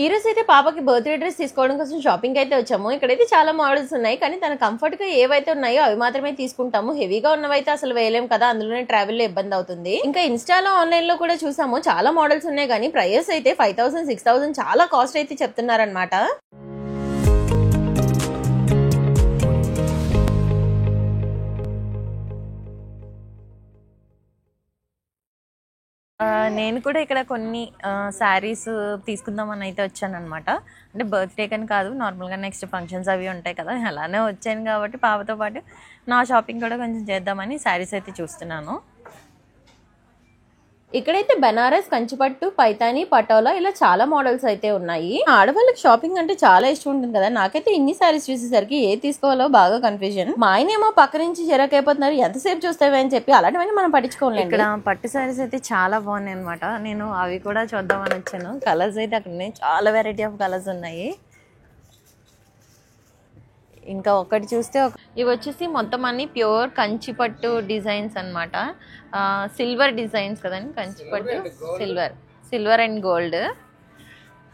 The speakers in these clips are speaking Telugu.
ఈ రోజు అయితే పాపకి బర్త్డే డ్రెస్ తీసుకోవడం కోసం షాపింగ్ అయితే వచ్చాము. ఇక్కడైతే చాలా మోడల్స్ ఉన్నాయి, కానీ తన కంఫర్ట్ గా ఏవైతే ఉన్నాయో అవి మాత్రమే తీసుకుంటాము. హెవీగా ఉన్నవైతే అసలు వేయలేం కదా, అందులోనే ట్రావెల్ లో ఇబ్బంది అవుతుంది. ఇంకా ఇన్స్టాలో ఆన్లైన్ లో కూడా చూసాము, చాలా మోడల్స్ ఉన్నాయి, కానీ ప్రైస్ అయితే 5000 6000 చాలా కాస్ట్ అయితే చెప్తున్నారనమాట. నేను కూడా ఇక్కడ కొన్ని శారీస్ తీసుకుందామని అయితే వచ్చానమాట. అంటే బర్త్డే కని కాదు, నార్మల్గా నెక్స్ట్ ఫంక్షన్స్ అవి ఉంటాయి కదా, అలానే వచ్చాను కాబట్టి పాపతో పాటు నా షాపింగ్ కూడా కొంచెం చేద్దామని శారీస్ అయితే చూస్తున్నాను. ఇక్కడైతే బనారస్, కంచిపట్టు, పైతాని, పటోలా ఇలా చాలా మోడల్స్ అయితే ఉన్నాయి. ఆడవాళ్ళకి షాపింగ్ అంటే చాలా ఇష్టం ఉంటుంది కదా, నాకైతే ఇన్ని సారీస్ చూసేసరికి ఏ తీసుకోవాలో బాగా కన్ఫ్యూజన్. మా ఆయనేమో పక్క నుంచి చిరాకైపోతున్నారు, ఎంతసేపు చూస్తావే అని చెప్పి. అలాంటివన్నీ మనం పట్టించుకోలేదు. ఇక్కడ పట్టు సారీస్ అయితే చాలా బాగున్నాయి అనమాట. నేను అవి కూడా చూద్దామని వచ్చాను. కలర్స్ అయితే అక్కడ ఉన్నాయి, చాలా వెరైటీ ఆఫ్ కలర్స్ ఉన్నాయి. ఇంకా ఒకటి చూస్తే ఇవి వచ్చేసి మొత్తం అన్ని ప్యూర్ కంచిపట్టు డిజైన్స్ అనమాట. సిల్వర్ డిజైన్స్ కదండి, కంచిపట్టు silver and gold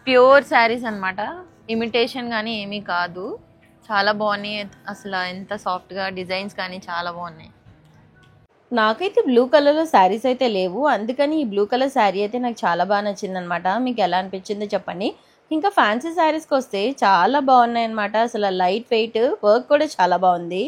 pure saris అనమాట. ఇమిటేషన్ కానీ ఏమీ కాదు, చాలా బాగున్నాయి. అసలు ఎంత సాఫ్ట్గా డిజైన్స్ కానీ చాలా బాగున్నాయి. నాకైతే బ్లూ కలర్లో శారీస్ అయితే లేవు, అందుకని ఈ బ్లూ కలర్ శారీ అయితే నాకు చాలా బాగా నచ్చింది అనమాట. మీకు ఎలా అనిపించిందో చెప్పండి. ఇంకా ఫ్యాన్సీ శారీస్కి వస్తే చాలా బాగున్నాయి అనమాట. అసలు లైట్ వెయిట్, వర్క్ కూడా చాలా బాగుంది.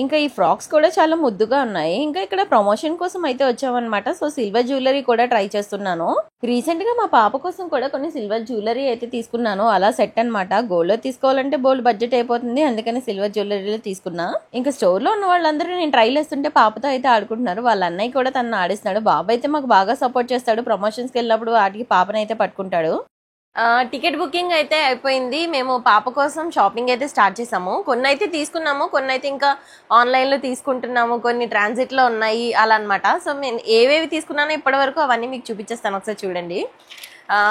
ఇంకా ఈ ఫ్రాక్స్ కూడా చాలా ముద్దుగా ఉన్నాయి. ఇంకా ఇక్కడ ప్రమోషన్ కోసం అయితే వచ్చామన్నమాట. సో సిల్వర్ జ్యువెలరీ కూడా ట్రై చేస్తున్నాను. రీసెంట్ గా మా పాప కోసం కూడా కొన్ని సిల్వర్ జ్యువెలరీ అయితే తీసుకున్నాను. అలా సెట్ అనమాట. గోల్డ్ లో తీసుకోవాలంటే బోల్డ్ బడ్జెట్ అయిపోతుంది, అందుకని సిల్వర్ జ్యువెలరీలో తీసుకున్నా. ఇంకా స్టోర్ లో ఉన్న వాళ్ళందరూ నేను ట్రైల్ వేస్తుంటే పాపతో అయితే ఆడుకుంటున్నారు. వాళ్ళ అన్నయ్య కూడా తనను ఆడిస్తున్నాడు. బాబు అయితే మాకు బాగా సపోర్ట్ చేస్తాడు. ప్రమోషన్స్కి వెళ్ళినప్పుడు వాటికి పాపనైతే పట్టుకుంటాడు. టికెట్ బుకింగ్ అయితే అయిపోయింది. మేము పాప కోసం షాపింగ్ అయితే స్టార్ట్ చేసాము. కొన్ని అయితే తీసుకున్నాము, కొన్ని అయితే ఇంకా ఆన్లైన్లో తీసుకుంటున్నాము, కొన్ని ట్రాన్సిట్లో ఉన్నాయి అలా అనమాట. సో నేను ఏవేవి తీసుకున్నానో ఇప్పటి వరకు అవన్నీ మీకు చూపించేస్తాను, ఒకసారి చూడండి.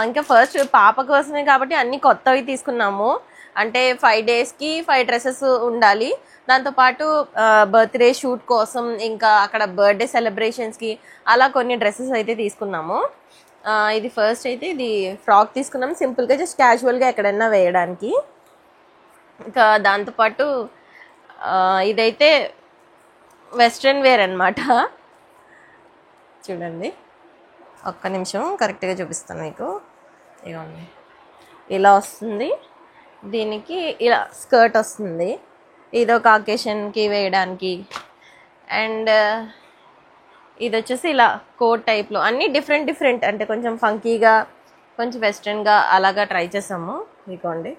ఇంకా ఫస్ట్ పాప కోసమే కాబట్టి అన్ని కొత్తవి తీసుకున్నాము. అంటే 5 డేస్కి 5 డ్రెస్సెస్ ఉండాలి. దాంతోపాటు బర్త్డే షూట్ కోసం, ఇంకా అక్కడ బర్త్డే సెలబ్రేషన్స్కి అలా కొన్ని డ్రెస్సెస్ అయితే తీసుకున్నాము. ఇది ఫస్ట్ అయితే ఇది ఫ్రాక్ తీసుకున్నాం, సింపుల్గా జస్ట్ క్యాజువల్గా ఎక్కడైనా వేయడానికి. ఇంకా దాంతోపాటు ఇదైతే వెస్ట్రన్ వేర్ అనమాట. చూడండి, ఒక్క నిమిషం కరెక్ట్గా చూపిస్తాను మీకు. ఇవ్వండి, ఇలా వస్తుంది. దీనికి ఇలా స్కర్ట్ వస్తుంది. ఇదొక అకేషన్కి వేయడానికి. అండ్ ఇది వచ్చేసి ఇలా కోట్ టైప్లో, అన్నీ డిఫరెంట్ అంటే కొంచెం ఫంకీగా, కొంచెం వెస్ట్రన్గా అలాగా ట్రై చేసాము. ఇదిగోండి,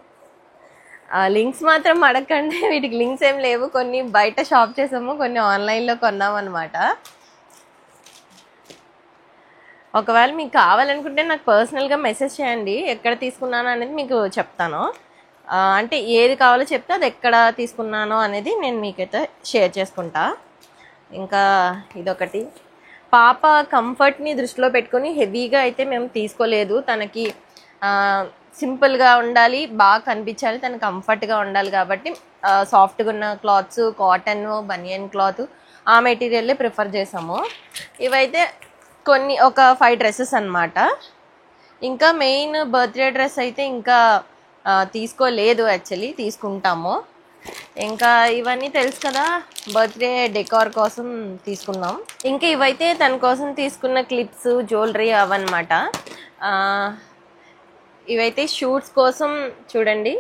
లింక్స్ మాత్రం అడగండి, వీటికి లింక్స్ ఏం లేవు. కొన్ని బయట షాప్ చేసాము, కొన్ని ఆన్లైన్లో కొన్నాం అనమాట. ఒకవేళ మీకు కావాలనుకుంటే నాకు పర్సనల్గా మెసేజ్ చేయండి, ఎక్కడ తీసుకున్నాను అనేది మీకు చెప్తాను. అంటే ఏది కావాలో చెప్తే అది ఎక్కడ తీసుకున్నానో అనేది నేను మీకైతే షేర్ చేసుకుంటా. ఇంకా ఇదొకటి, పాప కంఫర్ట్ని దృష్టిలో పెట్టుకొని హెవీగా అయితే మేము తీసుకోలేదు. తనకి సింపుల్గా ఉండాలి, బాగా కనిపించాలి, తను కంఫర్ట్గా ఉండాలి కాబట్టి సాఫ్ట్గా ఉన్న క్లాత్స్, కాటన్, బనియన్ క్లాత్ ఆ మెటీరియల్లే ప్రిఫర్ చేసాము. ఇవైతే కొన్ని ఒక 5 డ్రెస్సెస్ అనమాట. ఇంకా మెయిన్ బర్త్డే డ్రెస్ అయితే ఇంకా తీసుకోలేదు, యాక్చువల్లీ తీసుకుంటాము. ఇంకా ఇవన్నీ తెలుసు కదా, బర్త్డే డెకార్ కోసం తీసుకున్నాం. ఇంకా ఇవైతే తన కోసం తీసుకున్న క్లిప్స్, జ్యువెలరీ అవన్నమాట. ఇవైతే షూట్స్ కోసం చూడండి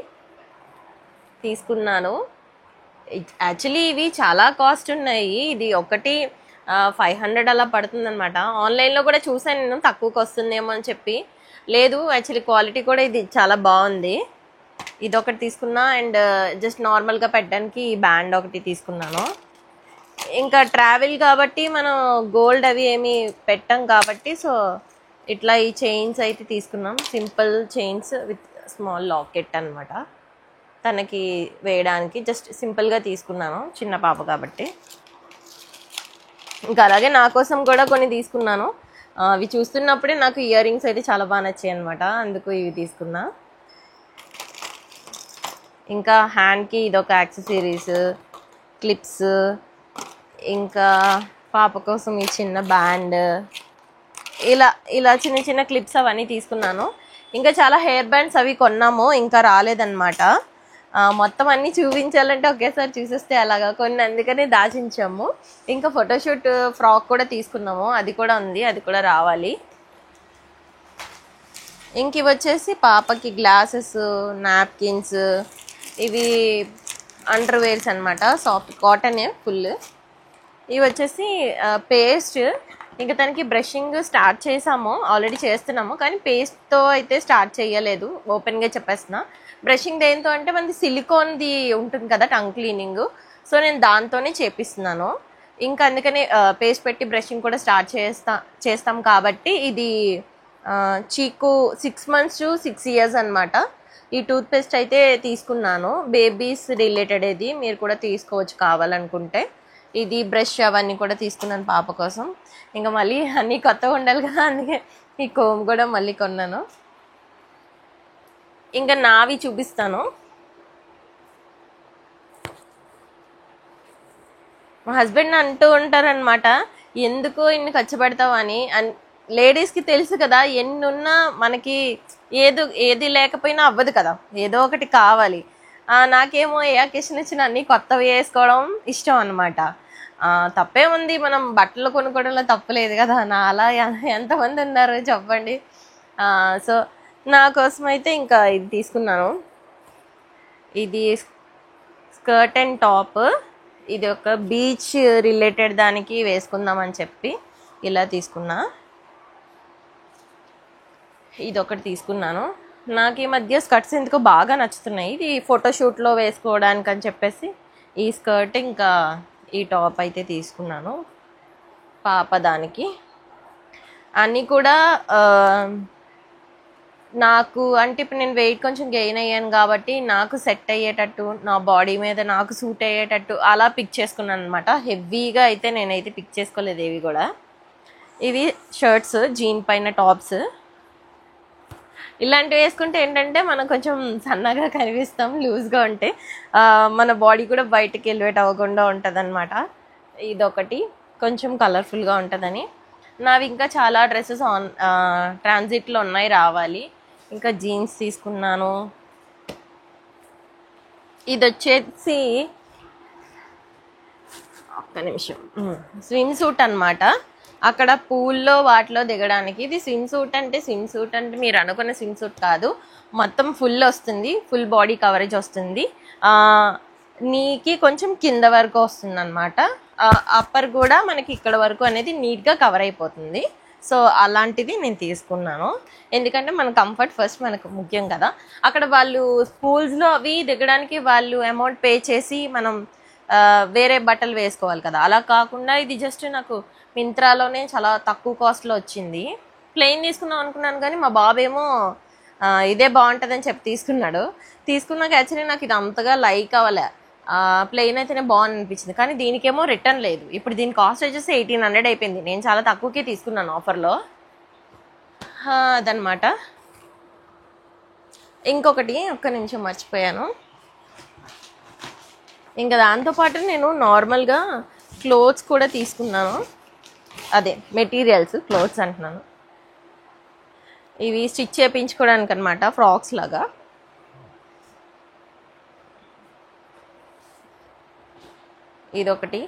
తీసుకున్నాను. యాక్చువల్లీ ఇవి చాలా కాస్ట్ ఉన్నాయి. ఇది ఒకటి 500 అలా పడుతుంది అనమాట. ఆన్లైన్లో కూడా చూసాను నేను, తక్కువకి వస్తుందేమో అని చెప్పి. లేదు, యాక్చువల్లీ క్వాలిటీ కూడా ఇది చాలా బాగుంది. ఇదొకటి తీసుకున్నా. అండ్ జస్ట్ నార్మల్గా పెట్టడానికి ఈ బ్యాండ్ ఒకటి తీసుకున్నాను. ఇంకా ట్రావెల్ కాబట్టి మనం గోల్డ్ అవి ఏమి పెట్టాం కాబట్టి, సో ఇట్లా ఈ చైన్స్ అయితే తీసుకున్నాం. Simple chains with small locket అనమాట. తనకి వేయడానికి జస్ట్ సింపుల్గా తీసుకున్నాను, చిన్న పాప కాబట్టి. ఇంకా అలాగే నా కోసం కూడా కొన్ని తీసుకున్నాను. అవి చూస్తున్నప్పుడే నాకు ఇయర్ రింగ్స్ అయితే చాలా బాగా నచ్చాయి అనమాట, అందుకు ఇవి తీసుకున్నా. ఇంకా హ్యాండ్కి ఇదొక యాక్సెసరీస్, క్లిప్స్, ఇంకా పాప కోసం ఈ చిన్న బ్యాండ్, ఇలా చిన్న చిన్న క్లిప్స్ అవన్నీ తీసుకున్నాను. ఇంకా చాలా హెయిర్ బ్యాండ్స్ అవి కొన్నాము, ఇంకా రాలేదన్నమాట. మొత్తం అన్నీ చూపించాలంటే ఒకేసారి చూసేస్తే అలాగా కొన్ని, అందుకనే దాచించాము. ఇంకా ఫోటోషూట్ ఫ్రాక్ కూడా తీసుకున్నాము, అది కూడా ఉంది, అది కూడా రావాలి. ఇంక ఇవి వచ్చేసి పాపకి గ్లాసెస్, నాప్కిన్స్, ఇవి అండర్వేర్స్ అనమాట, సాఫ్ట్ కాటనే ఫుల్. ఇవి వచ్చేసి పేస్ట్. ఇంకా తనకి బ్రషింగ్ స్టార్ట్ చేసాము, ఆల్రెడీ చేస్తున్నాము, కానీ పేస్ట్తో అయితే స్టార్ట్ చేయలేదు, ఓపెన్గా చెప్పేస్తున్నా. బ్రషింగ్ దేంతో అంటే మనది సిలికాన్ది ఉంటుంది కదా టంగ్ క్లీనింగ్, సో నేను దాంతోనే చేపిస్తున్నాను. ఇంకా అందుకని పేస్ట్ పెట్టి బ్రషింగ్ కూడా స్టార్ట్ చేస్తాం కాబట్టి ఇది చీకు 6 months to 6 years అనమాట. ఈ టూత్పేస్ట్ అయితే తీసుకున్నాను, బేబీస్ రిలేటెడ్, ఇది మీరు కూడా తీసుకోవచ్చు కావాలనుకుంటే. ఇది బ్రష్ అవన్నీ కూడా తీసుకున్నాను పాప కోసం. ఇంకా మళ్ళీ అన్నీ కొత్తగా ఉండాలి కదా, అందుకే ఈ కోమ్ కూడా మళ్ళీ కొన్నాను. ఇంకా నావి చూపిస్తాను. మా హస్బెండ్ అంటూ ఉంటారనమాట, ఎందుకు ఇన్ని ఖర్చు పెడతావు అని. లేడీస్కి తెలుసు కదా, ఎన్ని ఉన్నా మనకి ఏది లేకపోయినా అవ్వదు కదా, ఏదో ఒకటి కావాలి. నాకేమో ఏ అకేషన్ వచ్చినా అన్నీ కొత్తవి వేసుకోవడం ఇష్టం అనమాట. తప్పే ఉంది, మనం బట్టలు కొనుక్కోవడంలో తప్పలేదు కదా, నా అలా ఎంతమంది ఉన్నారు చెప్పండి. సో నా కోసం అయితే ఇంకా ఇది తీసుకున్నాను. ఇది స్కర్ట్ అండ్ టాప్, ఇది ఒక బీచ్ రిలేటెడ్ దానికి వేసుకుందామని చెప్పి ఇలా తీసుకున్నా. ఇది ఒకటి తీసుకున్నాను. నాకు ఈ మధ్య స్కర్ట్స్ ఎందుకో బాగా నచ్చుతున్నాయి, ఇది ఫోటోషూట్లో వేసుకోవడానికి అని చెప్పేసి ఈ స్కర్ట్ ఇంకా ఈ టాప్ అయితే తీసుకున్నాను పాప దానికి. అన్నీ కూడా నాకు అంటే ఇప్పుడు నేను వెయిట్ కొంచెం గెయిన్ అయ్యాను కాబట్టి నాకు సెట్ అయ్యేటట్టు, నా బాడీ మీద నాకు సూట్ అయ్యేటట్టు అలా పిక్ చేసుకున్నాను అనమాట. హెవీగా అయితే నేనైతే పిక్ చేసుకోలేదు ఏవి కూడా. ఇవి షర్ట్స్, జీన్ పైన టాప్స్. ఇలాంటివి వేసుకుంటే ఏంటంటే మనం కొంచెం సన్నగా కనిపిస్తాం, లూజ్గా ఉంటే మన బాడీ కూడా బయటకి ఎలివేట్ అవ్వకుండా ఉంటుంది అనమాట. ఇదొకటి కొంచెం కలర్ఫుల్గా ఉంటుందని. నావి ఇంకా చాలా డ్రెస్సెస్ ట్రాన్సిట్లో ఉన్నాయి, రావాలి. ఇంకా జీన్స్ తీసుకున్నాను. ఇది వచ్చేసి ఒక్క నిమిషం, స్విమ్ సూట్ అనమాట. అక్కడ పూల్లో వాటిలో దిగడానికి. ఇది స్విమ్ సూట్ అంటే మీరు అనుకున్న స్విమ్ సూట్ కాదు, మొత్తం ఫుల్ వస్తుంది, ఫుల్ బాడీ కవరేజ్ వస్తుంది. నీకి కొంచెం కింద వరకు వస్తుంది అనమాట, అప్పర్ కూడా మనకి ఇక్కడ వరకు అనేది నీట్గా కవర్ అయిపోతుంది. సో అలాంటిది నేను తీసుకున్నాను, ఎందుకంటే మన కంఫర్ట్ ఫస్ట్ మనకు ముఖ్యం కదా. అక్కడ వాళ్ళు స్కూల్స్లో అవి దిగడానికి వాళ్ళు అమౌంట్ పే చేసి మనం వేరే బట్టలు వేసుకోవాలి కదా, అలా కాకుండా ఇది జస్ట్ నాకు మింత్రాలోనే చాలా తక్కువ కాస్ట్లో వచ్చింది. ప్లెయిన్ తీసుకుందాం అనుకున్నాను కానీ మా బాబేమో ఇదే బాగుంటుందని చెప్పి తీసుకున్నాక యాక్చువల్లీ నాకు ఇది అంతగా లైక్ అవ్వలే. ప్లెయిన్ అయితేనే బాగుంది అనిపించింది, కానీ దీనికేమో రిటర్న్ లేదు. ఇప్పుడు దీని కాస్ట్ వచ్చేసి 1800 అయిపోయింది, నేను చాలా తక్కువకే తీసుకున్నాను ఆఫర్లో. అదనమాట. ఇంకొకటి ఒక్క నిమిషం మర్చిపోయాను. ఇంకా దాంతోపాటు నేను నార్మల్గా క్లోత్స్ కూడా తీసుకున్నాను, అదే మెటీరియల్స్, క్లోత్స్ అంటున్నాను. ఇవి స్టిచ్ చేయించుకోవడానికి అనమాట, ఫ్రాక్స్ లాగా. ఇదొకటి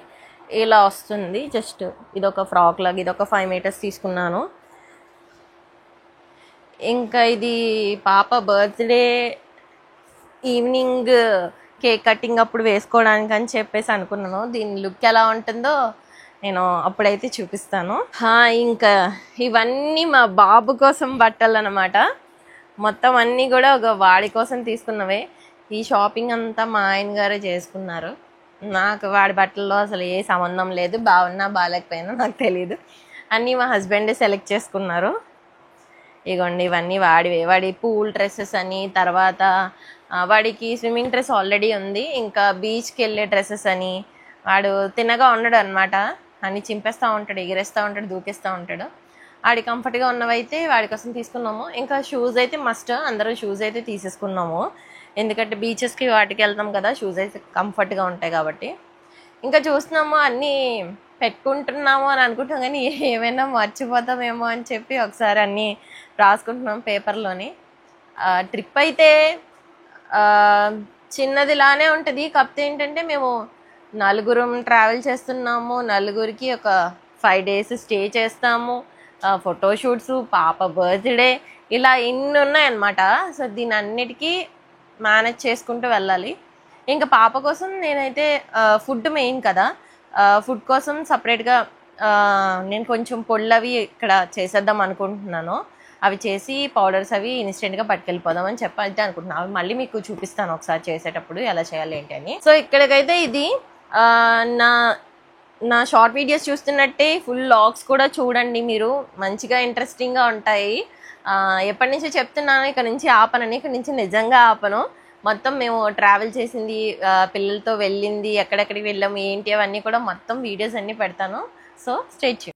ఇలా వస్తుంది, జస్ట్ ఇదొక ఫ్రాక్ లాగా, ఇదొక 5 meters తీసుకున్నాను. ఇంకా ఇది పాప బర్త్డే ఈవినింగ్ కేక్ కటింగ్ అప్పుడు వేసుకోవడానికి అని చెప్పేసి అనుకున్నాను. దీని లుక్ ఎలా ఉంటుందో నేను అప్పుడైతే చూపిస్తాను. ఇంకా ఇవన్నీ మా బాబు కోసం బట్టలు అన్నమాట. మొత్తం అన్నీ కూడా ఒక వాడి కోసం తీసుకున్నవే. ఈ షాపింగ్ అంతా మా ఆయన గారే చేసుకున్నారు. నాకు వాడి బట్టల్లో అసలు ఏ సంబంధం లేదు, బాగున్నా బాగాలేకపోయినా నాకు తెలియదు, అన్నీ మా హస్బెండే సెలెక్ట్ చేసుకున్నారు. ఇగోండి ఇవన్నీ వాడి పూల్ డ్రెస్సెస్ అని, తర్వాత వాడికి స్విమ్మింగ్ డ్రెస్ ఆల్రెడీ ఉంది, ఇంకా బీచ్కి వెళ్ళే డ్రెస్సెస్ అని. వాడు తిన్నగా ఉండడు అనమాట, అన్ని చింపేస్తూ ఉంటాడు, ఎగిరేస్తూ ఉంటాడు, దూకేస్తూ ఉంటాడు. వాడి కంఫర్ట్గా ఉన్నవైతే వాడి కోసం తీసుకున్నాము. ఇంకా షూస్ అయితే మస్ట్, అందరూ షూస్ అయితే తీసేసుకున్నాము, ఎందుకంటే బీచెస్కి వాటికి వెళ్తాం కదా, షూస్ అయితే కంఫర్ట్గా ఉంటాయి కాబట్టి. ఇంకా చూస్తున్నాము, అన్నీ పెట్టుకుంటున్నాము అని అనుకుంటాం కానీ ఏమైనా మర్చిపోతామేమో అని చెప్పి ఒకసారి అన్నీ రాసుకుంటున్నాం పేపర్లోని. ట్రిప్ అయితే చిన్నదిలానే ఉంటుంది. కాకపోతే ఏంటంటే మేము నలుగురం ట్రావెల్ చేస్తున్నాము, నలుగురికి ఒక 5 days స్టే చేస్తాము, ఫోటోషూట్స్, పాప బర్త్డే, ఇలా ఇన్ని ఉన్నాయన్నమాట. సో దీని అన్నిటికీ మేనేజ్ చేసుకుంటూ వెళ్ళాలి. ఇంకా పాప కోసం నేనైతే ఫుడ్ మెయిన్ కదా, ఫుడ్ కోసం సపరేట్గా నేను కొంచెం పొళ్ళు అవి ఇక్కడ చేసేద్దాం అనుకుంటున్నాను. అవి చేసి పౌడర్స్ అవి ఇన్స్టెంట్గా పట్టుకెళ్ళిపోదామని చెప్పైతే అనుకుంటున్నాను. అవి మళ్ళీ మీకు చూపిస్తాను ఒకసారి చేసేటప్పుడు ఎలా చేయాలి ఏంటి అని. సో ఇక్కడికైతే ఇది నా నా షార్ట్ వీడియోస్ చూస్తున్నట్టే ఫుల్ లాగ్స్ కూడా చూడండి మీరు, మంచిగా ఇంట్రెస్టింగ్గా ఉంటాయి. ఎప్పటి నుంచి చెప్తున్నాను ఇక్కడ నుంచి ఆపనని, ఇక్కడ నుంచి నిజంగా ఆపను. మొత్తం మేము ట్రావెల్ చేసింది, పిల్లలతో వెళ్ళింది, ఎక్కడెక్కడికి వెళ్ళాము ఏంటి అవన్నీ కూడా మొత్తం వీడియోస్ అన్నీ పెడతాను. So stay tune.